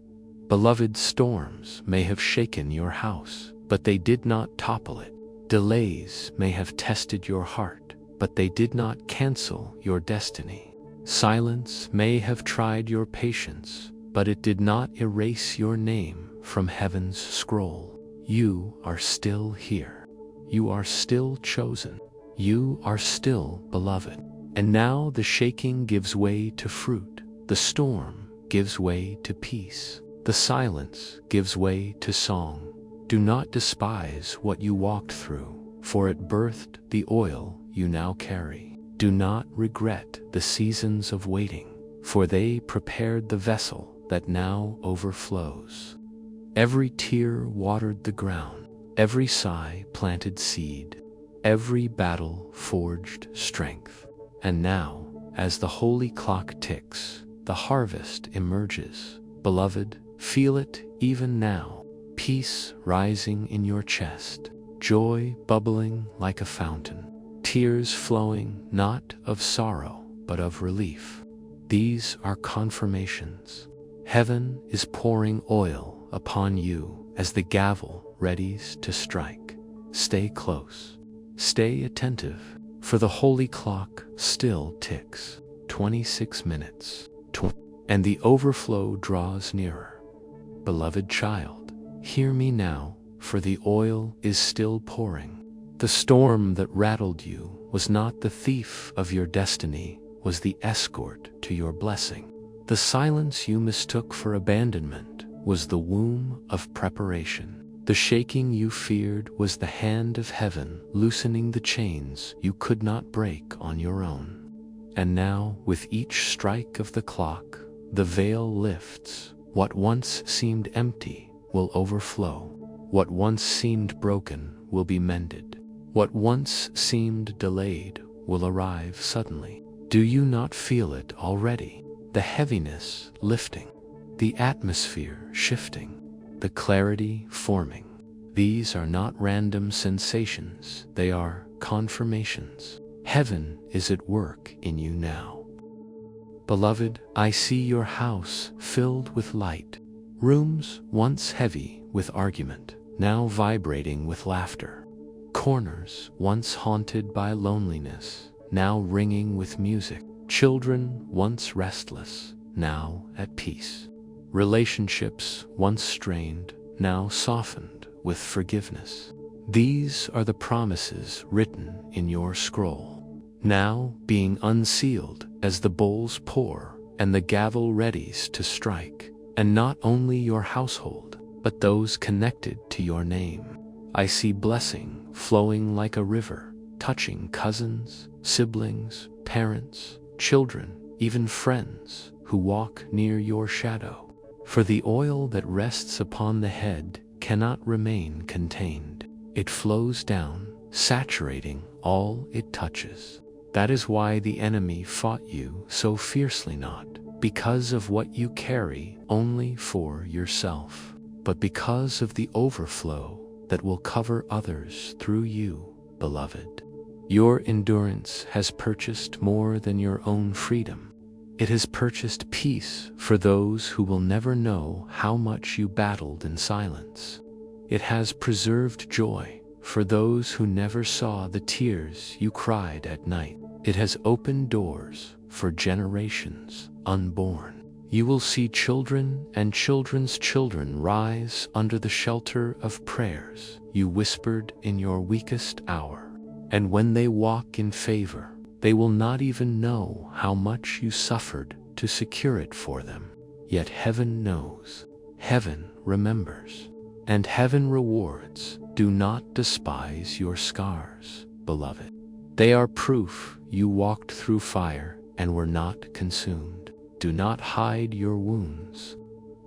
S1: Beloved, storms may have shaken your house, but they did not topple it. Delays may have tested your heart, but they did not cancel your destiny. Silence may have tried your patience, but it did not erase your name from heaven's scroll. You are still here. You are still chosen. You are still beloved. And now the shaking gives way to fruit. The storm gives way to peace. The silence gives way to song. Do not despise what you walked through, for it birthed the oil you now carry. Do not regret the seasons of waiting, for they prepared the vessel that now overflows. Every tear watered the ground. Every sigh planted seed. Every battle forged strength. And now, as the holy clock ticks, the harvest emerges. Beloved, feel it even now. Peace rising in your chest. Joy bubbling like a fountain. Tears flowing not of sorrow, but of relief. These are confirmations. Heaven is pouring oil upon you as the gavel readies to strike. Stay close. Stay attentive, for the holy clock still ticks. 26 minutes. And the overflow draws nearer. Beloved child, hear me now, for the oil is still pouring. The storm that rattled you was not the thief of your destiny, was the escort to your blessing. The silence you mistook for abandonment was the womb of preparation. The shaking you feared was the hand of heaven loosening the chains you could not break on your own. And now, with each strike of the clock, the veil lifts. What once seemed empty will overflow. What once seemed broken will be mended. What once seemed delayed will arrive suddenly. Do you not feel it already? The heaviness lifting, the atmosphere shifting, the clarity forming. These are not random sensations, they are confirmations. Heaven is at work in you now. Beloved, I see your house filled with light. Rooms once heavy with argument, now vibrating with laughter. Corners once haunted by loneliness, now ringing with music. Children once restless, now at peace. Relationships once strained, now softened with forgiveness. These are the promises written in your scroll, now being unsealed as the bowls pour and the gavel readies to strike. And not only your household, but those connected to your name. I see blessing flowing like a river, touching cousins, siblings, parents, children, even friends who walk near your shadow. For the oil that rests upon the head cannot remain contained. It flows down, saturating all it touches. That is why the enemy fought you so fiercely, not because of what you carry only for yourself, but because of the overflow that will cover others through you, beloved. Your endurance has purchased more than your own freedom. It has purchased peace for those who will never know how much you battled in silence. It has preserved joy for those who never saw the tears you cried at night. It has opened doors for generations unborn. You will see children and children's children rise under the shelter of prayers you whispered in your weakest hour. And when they walk in favor, they will not even know how much you suffered to secure it for them. Yet heaven knows, heaven remembers, and heaven rewards. Do not despise your scars, beloved. They are proof you walked through fire and were not consumed. Do not hide your wounds.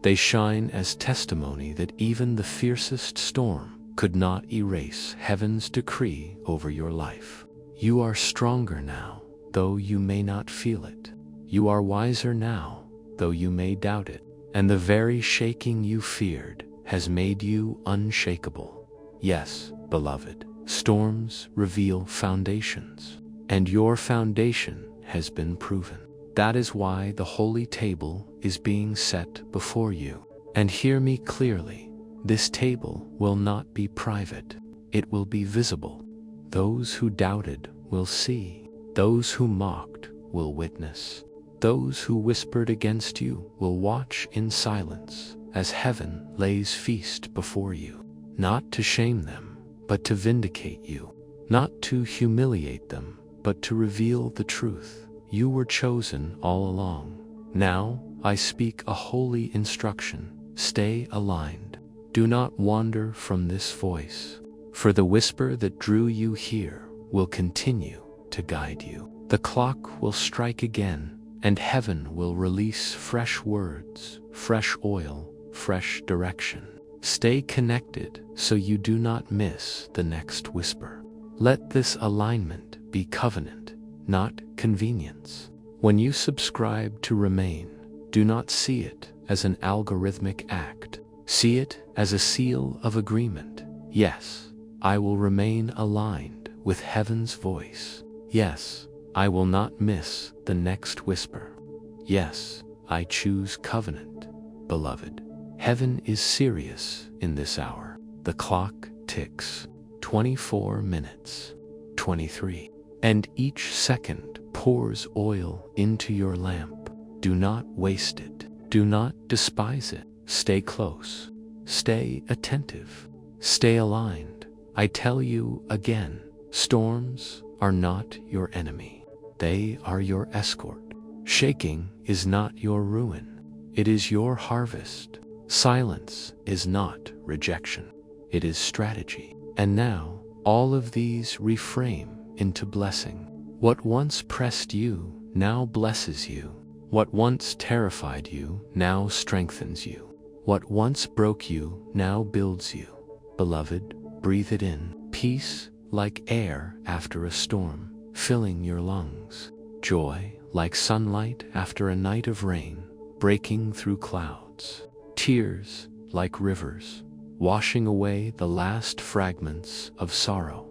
S1: They shine as testimony that even the fiercest storm could not erase heaven's decree over your life. You are stronger now, though you may not feel it. You are wiser now, though you may doubt it. And the very shaking you feared has made you unshakable. Yes, beloved, storms reveal foundations, and your foundation has been proven. That is why the holy table is being set before you. And hear me clearly, this table will not be private. It will be visible. Those who doubted will see. Those who mocked will witness. Those who whispered against you will watch in silence as heaven lays feast before you. Not to shame them, but to vindicate you. Not to humiliate them, but to reveal the truth. You were chosen all along. Now I speak a holy instruction. Stay aligned. Do not wander from this voice, for the whisper that drew you here will continue to guide you. The clock will strike again, and heaven will release fresh words, fresh oil, fresh direction. Stay connected so you do not miss the next whisper. Let this alignment be covenant, not convenience. When you subscribe to remain, do not see it as an algorithmic act. See it as a seal of agreement. Yes, I will remain aligned with heaven's voice. Yes, I will not miss the next whisper. Yes, I choose covenant, beloved. Heaven is serious in this hour. The clock ticks. 24 minutes, 23. And each second pours oil into your lamp. Do not waste it. Do not despise it. Stay close. Stay attentive. Stay aligned. I tell you again, storms are not your enemy. They are your escort. Shaking is not your ruin. It is your harvest. Silence is not rejection. It is strategy. And now, all of these reframe into blessing. What once pressed you now blesses you. What once terrified you now strengthens you. What once broke you now builds you. Beloved, breathe it in. Peace like air after a storm, filling your lungs. Joy like sunlight after a night of rain, breaking through clouds. Tears like rivers, washing away the last fragments of sorrow.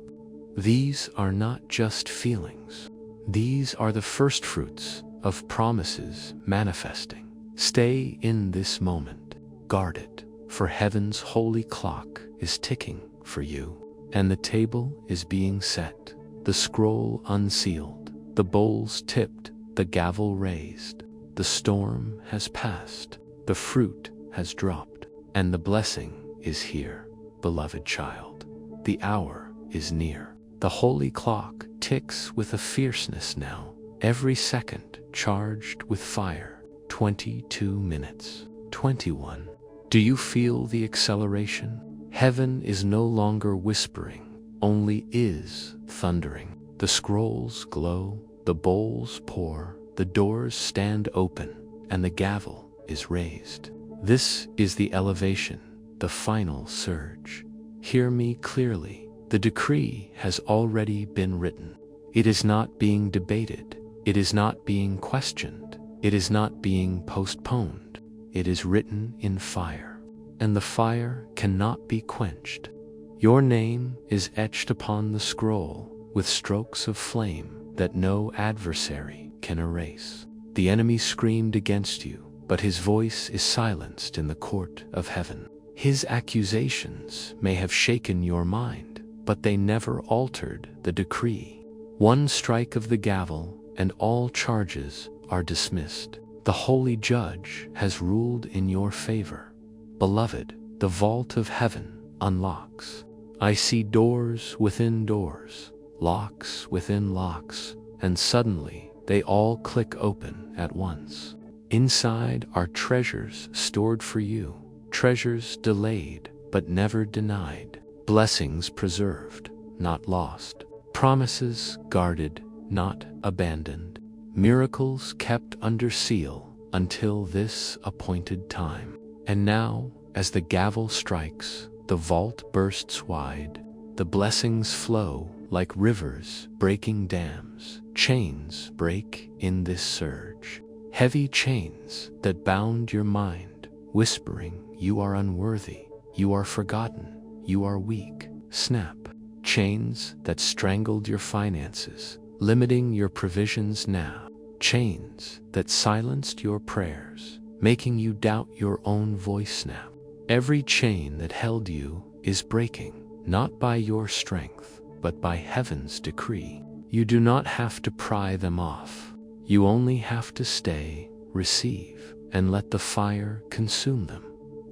S1: These are not just feelings. These are the first fruits of promises manifesting. Stay in this moment. Guard it, for heaven's holy clock is ticking for you. And the table is being set, the scroll unsealed, the bowls tipped, the gavel raised. The storm has passed, the fruit has dropped, and the blessing is here, beloved child. The hour is near. The holy clock ticks with a fierceness now, every second charged with fire. 22 minutes, 21. Do you feel the acceleration? Heaven is no longer whispering, only is thundering. The scrolls glow, the bowls pour, the doors stand open, and the gavel is raised. This is the elevation, the final surge. Hear me clearly. The decree has already been written. It is not being debated. It is not being questioned. It is not being postponed. It is written in fire, and the fire cannot be quenched. Your name is etched upon the scroll with strokes of flame that no adversary can erase. The enemy screamed against you, but his voice is silenced in the court of heaven. His accusations may have shaken your mind, but they never altered the decree. One strike of the gavel and all charges are dismissed. The holy judge has ruled in your favor. Beloved, the vault of heaven unlocks. I see doors within doors, locks within locks, and suddenly they all click open at once. Inside are treasures stored for you, treasures delayed but never denied, blessings preserved, not lost, promises guarded, not abandoned, miracles kept under seal until this appointed time. And now, as the gavel strikes, the vault bursts wide, the blessings flow like rivers breaking dams. Chains break in this surge, heavy chains that bound your mind, whispering, you are unworthy, you are forgotten, you are weak. Snap. Chains that strangled your finances, limiting your provisions now. Chains that silenced your prayers, making you doubt your own voice now. Every chain that held you is breaking, not by your strength, but by heaven's decree. You do not have to pry them off. You only have to stay, receive, and let the fire consume them.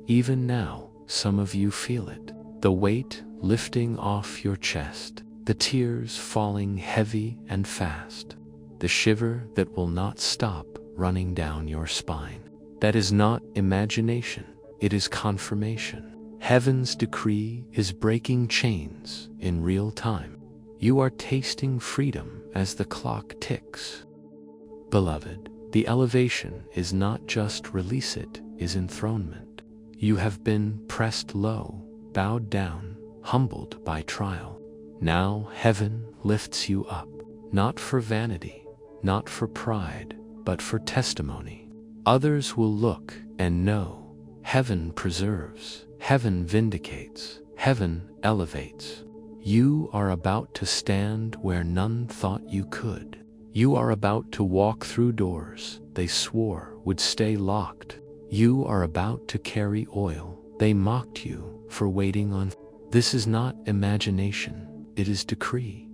S1: Even now, some of you feel it. The weight lifting off your chest, the tears falling heavy and fast, the shiver that will not stop running down your spine. That is not imagination, it is confirmation. Heaven's decree is breaking chains in real time. You are tasting freedom as the clock ticks. Beloved, the elevation is not just release, it is enthronement. You have been pressed low, bowed down, humbled by trial. Now heaven lifts you up, not for vanity, not for pride, but for testimony. Others will look and know heaven preserves, heaven vindicates, heaven elevates. You are about to stand where none thought you could. You are about to walk through doors they swore would stay locked. You are about to carry oil they mocked you for waiting on. This is not imagination, it is decree.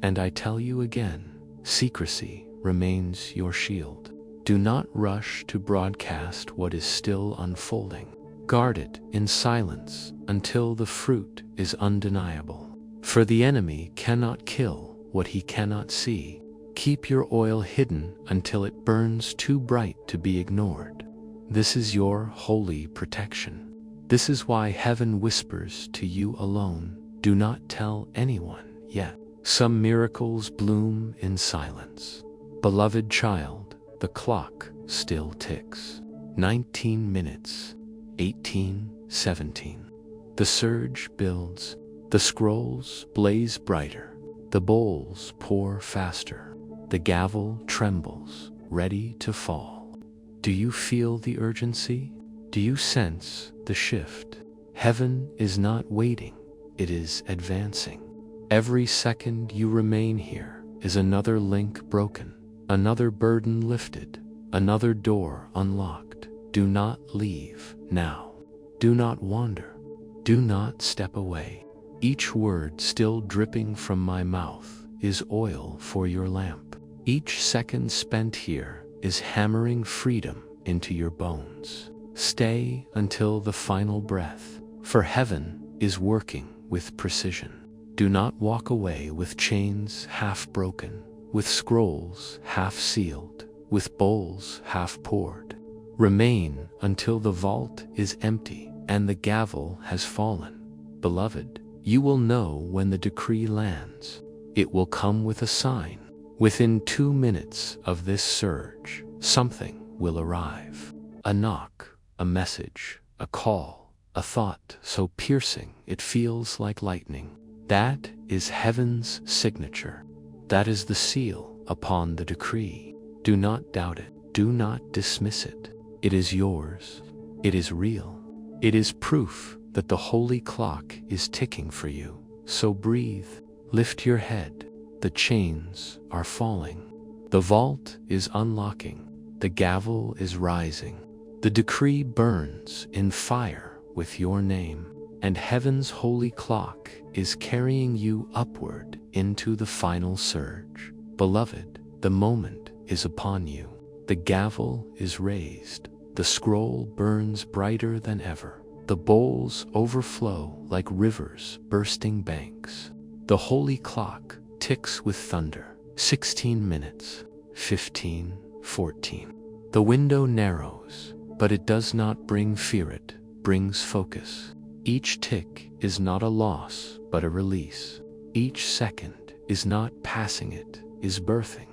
S1: And I tell you again, secrecy remains your shield. Do not rush to broadcast what is still unfolding. Guard it in silence until the fruit is undeniable. For the enemy cannot kill what he cannot see. Keep your oil hidden until it burns too bright to be ignored. This is your holy protection. This is why heaven whispers to you alone, do not tell anyone yet. Some miracles bloom in silence. Beloved child, the clock still ticks. 19 minutes, 18, 17. The surge builds. The scrolls blaze brighter, the bowls pour faster, the gavel trembles, ready to fall. Do you feel the urgency? Do you sense the shift? Heaven is not waiting, it is advancing. Every second you remain here is another link broken, another burden lifted, another door unlocked. Do not leave now. Do not wander. Do not step away. Each word still dripping from my mouth is oil for your lamp. Each second spent here is hammering freedom into your bones. Stay until the final breath, for heaven is working with precision. Do not walk away with chains half broken, with scrolls half sealed, with bowls half poured. Remain until the vault is empty and the gavel has fallen. Beloved, you will know when the decree lands. It will come with a sign. Within 2 minutes of this surge, something will arrive. A knock, a message, a call, a thought so piercing it feels like lightning. That is heaven's signature. That is the seal upon the decree. Do not doubt it. Do not dismiss it. It is yours. It is real. It is proof that the holy clock is ticking for you. So breathe. Lift your head. The chains are falling. The vault is unlocking. The gavel is rising. The decree burns in fire with your name. And heaven's holy clock is carrying you upward into the final surge. Beloved, the moment is upon you. The gavel is raised. The scroll burns brighter than ever. The bowls overflow like rivers bursting banks. The holy clock ticks with thunder. 16 minutes, 15, 14. The window narrows, but it does not bring fear, it brings focus. Each tick is not a loss, but a release. Each second is not passing, it is birthing.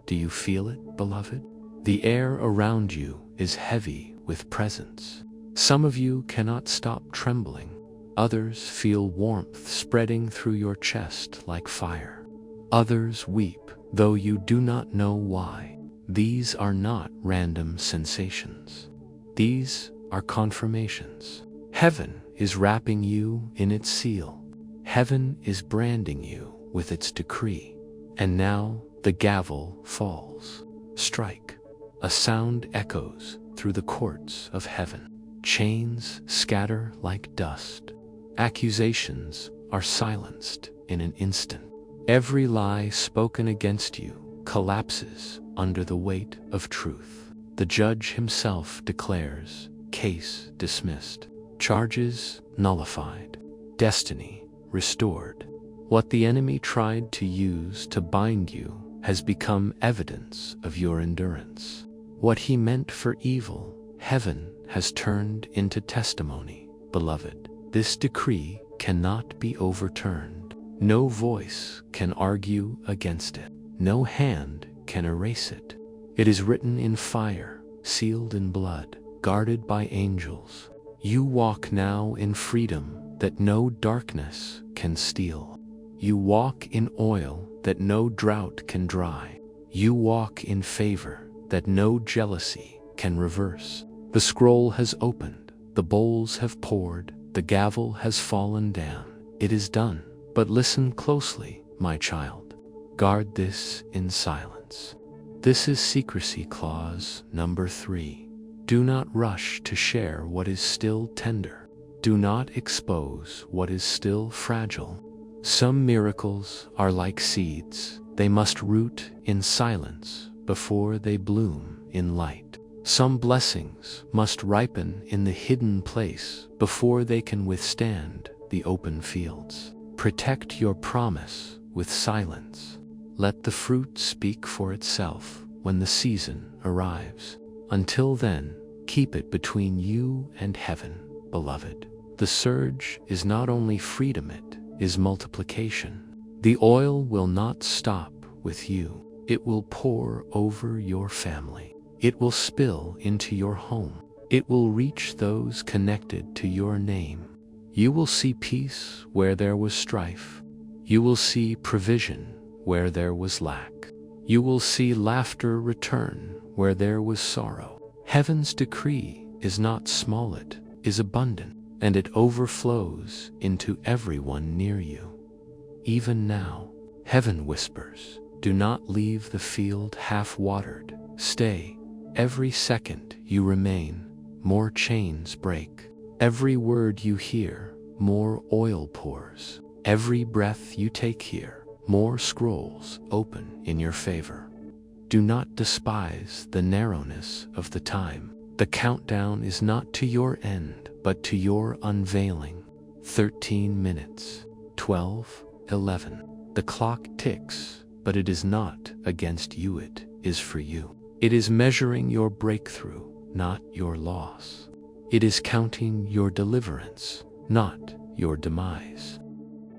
S1: Do you feel it, beloved? The air around you is heavy with presence. Some of you cannot stop trembling. Others feel warmth spreading through your chest like fire. Others weep, though you do not know why. These are not random sensations. These are confirmations. Heaven is wrapping you in its seal. Heaven is branding you with its decree. And now the gavel falls. Strike. A sound echoes through the courts of heaven. Chains scatter like dust. Accusations are silenced in an instant. Every lie spoken against you collapses under the weight of truth. The judge himself declares, case dismissed, charges nullified, destiny restored. What the enemy tried to use to bind you has become evidence of your endurance. What he meant for evil, heaven has turned into testimony. Beloved, this decree cannot be overturned. No voice can argue against it. No hand can erase it. It is written in fire, sealed in blood, guarded by angels. You walk now in freedom that no darkness can steal. You walk in oil that no drought can dry. You walk in favor that no jealousy can reverse. The scroll has opened, the bowls have poured, the gavel has fallen down. It is done. But listen closely, my child. Guard this in silence. This is secrecy clause number 3. Do not rush to share what is still tender. Do not expose what is still fragile. Some miracles are like seeds. They must root in silence before they bloom in light. Some blessings must ripen in the hidden place before they can withstand the open fields. Protect your promise with silence. Let the fruit speak for itself when the season arrives. Until then, keep it between you and heaven, beloved. The surge is not only freedom, it is multiplication. The oil will not stop with you. It will pour over your family. It will spill into your home. It will reach those connected to your name. You will see peace where there was strife. You will see provision where there was lack. You will see laughter return where there was sorrow. Heaven's decree is not small, it is abundant, and it overflows into everyone near you. Even now, heaven whispers, do not leave the field half-watered. Stay. Every second you remain, more chains break. Every word you hear, more oil pours. Every breath you take here, more scrolls open in your favor. Do not despise the narrowness of the time. The countdown is not to your end, but to your unveiling. 13 minutes, 12, 11. The clock ticks, but it is not against you, it is for you. It is measuring your breakthrough, not your loss. It is counting your deliverance, not your demise.